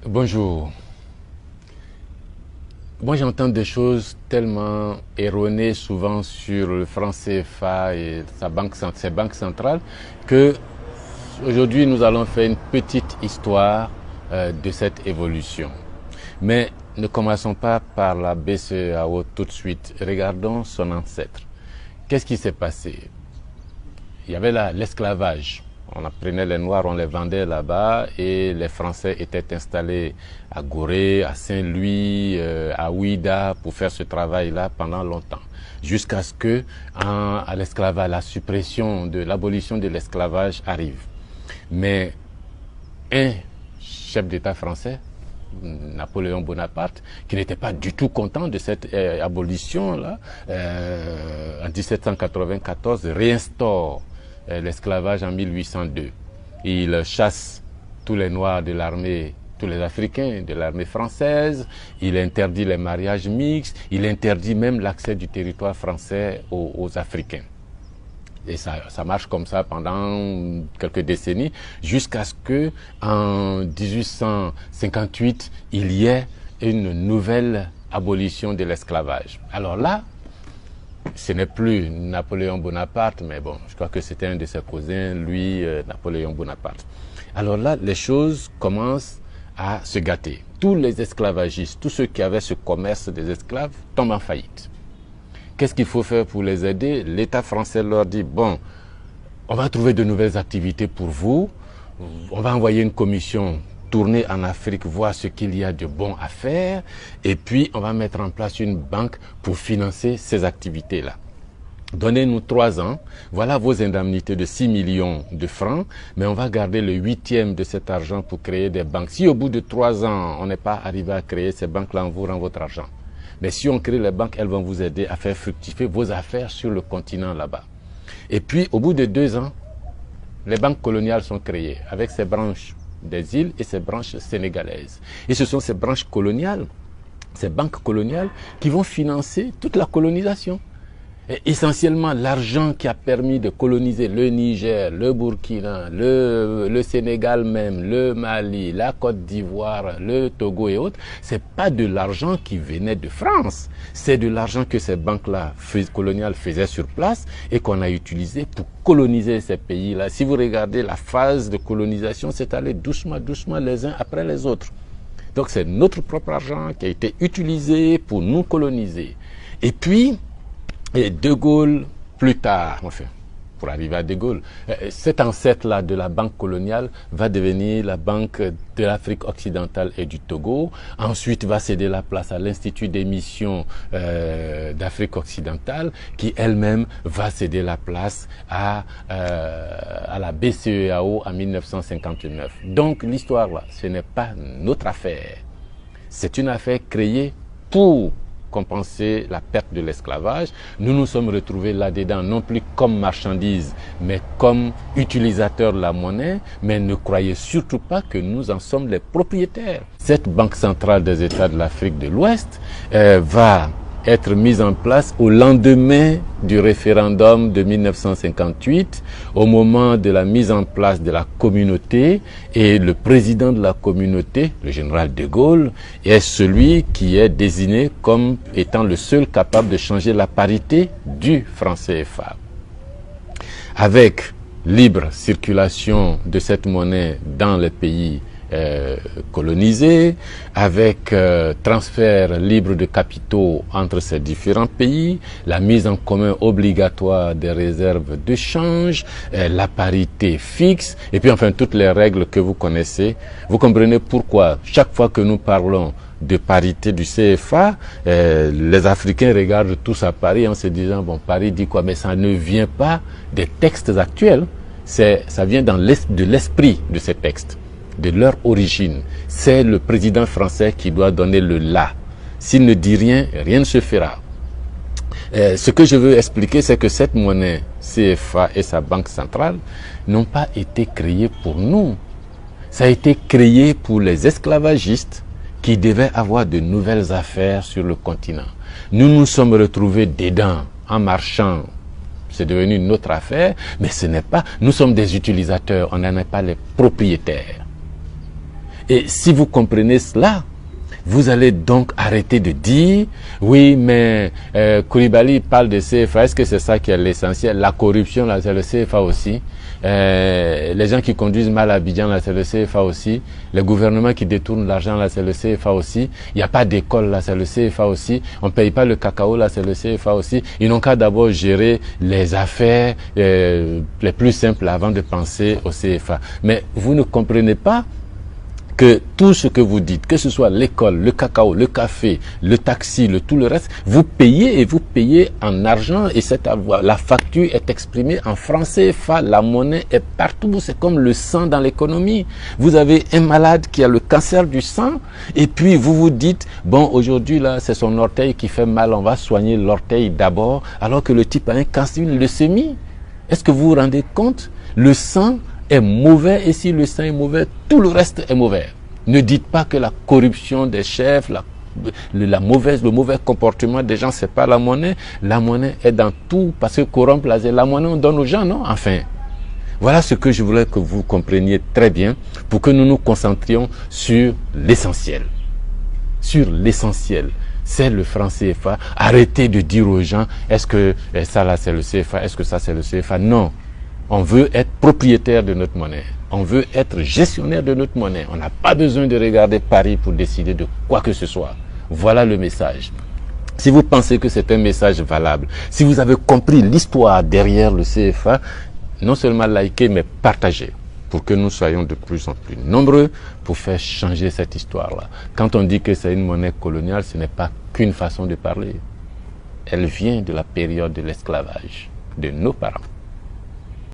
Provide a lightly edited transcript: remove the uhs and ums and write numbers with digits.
Bonjour. Moi, j'entends des choses tellement erronées souvent sur le franc CFA et ses banques centrales que aujourd'hui nous allons faire une petite histoire de cette évolution. Mais ne commençons pas par la BCEAO tout de suite. Regardons son ancêtre. Qu'est-ce qui s'est passé? Il y avait l'esclavage. On apprenait les Noirs, on les vendait là-bas et les Français étaient installés à Gorée, à Saint-Louis, à Ouida pour faire ce travail-là pendant longtemps. Jusqu'à ce que à l'esclavage, l'abolition de l'esclavage arrive. Mais un chef d'État français, Napoléon Bonaparte, qui n'était pas du tout content de cette abolition-là, en 1794, réinstaure l'esclavage en 1802. Il chasse tous les Noirs de l'armée, tous les Africains de l'armée française, il interdit les mariages mixtes, il interdit même l'accès du territoire français aux Africains. Et ça marche comme ça pendant quelques décennies, jusqu'à ce que en 1858, il y ait une nouvelle abolition de l'esclavage. Alors là, ce n'est plus Napoléon Bonaparte, mais bon, je crois que c'était un de ses cousins, lui, Napoléon Bonaparte. Alors là, les choses commencent à se gâter. Tous les esclavagistes, tous ceux qui avaient ce commerce des esclaves, tombent en faillite. Qu'est-ce qu'il faut faire pour les aider? L'État français leur dit, bon, on va trouver de nouvelles activités pour vous, on va envoyer une commission tourner en Afrique, voir ce qu'il y a de bon à faire, et puis on va mettre en place une banque pour financer ces activités-là. Donnez-nous 3 ans, voilà vos indemnités de 6 millions de francs, mais on va garder le 8e de cet argent pour créer des banques. Si au bout de 3 ans, on n'est pas arrivé à créer ces banques-là, on vous rend votre argent. Mais si on crée les banques, elles vont vous aider à faire fructifier vos affaires sur le continent là-bas. Et puis, au bout de 2 ans, les banques coloniales sont créées avec ces branches des îles et ces branches sénégalaises. Et ce sont ces branches coloniales, ces banques coloniales qui vont financer toute la colonisation. Et essentiellement, l'argent qui a permis de coloniser le Niger, le Burkina, le Sénégal même, le Mali, la Côte d'Ivoire, le Togo et autres, c'est pas de l'argent qui venait de France. C'est de l'argent que ces banques-là coloniales faisaient sur place et qu'on a utilisé pour coloniser ces pays-là. Si vous regardez la phase de colonisation, c'est allé doucement, doucement les uns après les autres. Donc c'est notre propre argent qui a été utilisé pour nous coloniser. Et puis, et De Gaulle, plus tard, enfin, pour arriver à De Gaulle, cet ancêtre-là de la banque coloniale va devenir la banque de l'Afrique occidentale et du Togo. Ensuite, va céder la place à l'Institut d'émission d'Afrique occidentale, qui elle-même va céder la place à la BCEAO en 1959. Donc, l'histoire-là, ce n'est pas notre affaire. C'est une affaire créée pour compenser la perte de l'esclavage. Nous nous sommes retrouvés là-dedans, non plus comme marchandises, mais comme utilisateurs de la monnaie. Mais ne croyez surtout pas que nous en sommes les propriétaires. Cette Banque centrale des États de l'Afrique de l'Ouest va être mise en place au lendemain du référendum de 1958, au moment de la mise en place de la communauté, et le président de la communauté, le général de Gaulle, est celui qui est désigné comme étant le seul capable de changer la parité du franc CFA. Avec libre circulation de cette monnaie dans les pays colonisés, avec transfert libre de capitaux entre ces différents pays, la mise en commun obligatoire des réserves de change, la parité fixe, et puis enfin toutes les règles que vous connaissez. Vous comprenez pourquoi chaque fois que nous parlons de parité du CFA, les Africains regardent tous à Paris en se disant, bon, Paris dit quoi? Mais ça ne vient pas des textes actuels, ça vient de l'esprit de ces textes, de leur origine. C'est le président français qui doit donner le là. S'il ne dit rien, rien ne se fera. Ce que je veux expliquer, c'est que cette monnaie CFA et sa banque centrale n'ont pas été créées pour nous. Ça a été créé pour les esclavagistes qui devaient avoir de nouvelles affaires sur le continent. Nous nous sommes retrouvés dedans en marchant. C'est devenu notre affaire, mais ce n'est pas... Nous sommes des utilisateurs, on n'en est pas les propriétaires. Et si vous comprenez cela, vous allez donc arrêter de dire, oui, mais Koulibaly parle de CFA, est-ce que c'est ça qui est l'essentiel? La corruption, là, c'est le CFA aussi. Les gens qui conduisent mal à Abidjan, là, c'est le CFA aussi. Les gouvernements qui détournent l'argent, là, c'est le CFA aussi. Il n'y a pas d'école, là, c'est le CFA aussi. On ne paye pas le cacao, là, c'est le CFA aussi. Ils n'ont qu'à d'abord gérer les affaires les plus simples avant de penser au CFA. Mais vous ne comprenez pas que tout ce que vous dites, que ce soit l'école, le cacao, le café, le taxi, tout le reste, vous payez et vous payez en argent et la facture est exprimée en francs CFA. La monnaie est partout, c'est comme le sang dans l'économie. Vous avez un malade qui a le cancer du sang et puis vous vous dites, bon, aujourd'hui là, c'est son orteil qui fait mal, on va soigner l'orteil d'abord, alors que le type a un cancer, une leucémie. Est-ce que vous vous rendez compte? Le sang est mauvais et si le sang est mauvais, tout le reste est mauvais. Ne dites pas que la corruption des chefs, le mauvais comportement des gens, c'est pas la monnaie. La monnaie est dans tout parce que corrompre la monnaie, on donne aux gens, non? Enfin, voilà ce que je voulais que vous compreniez très bien pour que nous nous concentrions sur l'essentiel. Sur l'essentiel. C'est le franc CFA. Arrêtez de dire aux gens, est-ce que ça là c'est le CFA, est-ce que ça c'est le CFA? Non. On veut être propriétaire de notre monnaie. On veut être gestionnaire de notre monnaie. On n'a pas besoin de regarder Paris pour décider de quoi que ce soit. Voilà le message. Si vous pensez que c'est un message valable, si vous avez compris l'histoire derrière le CFA, non seulement likez, mais partagez pour que nous soyons de plus en plus nombreux pour faire changer cette histoire-là. Quand on dit que c'est une monnaie coloniale, ce n'est pas qu'une façon de parler. Elle vient de la période de l'esclavage de nos parents.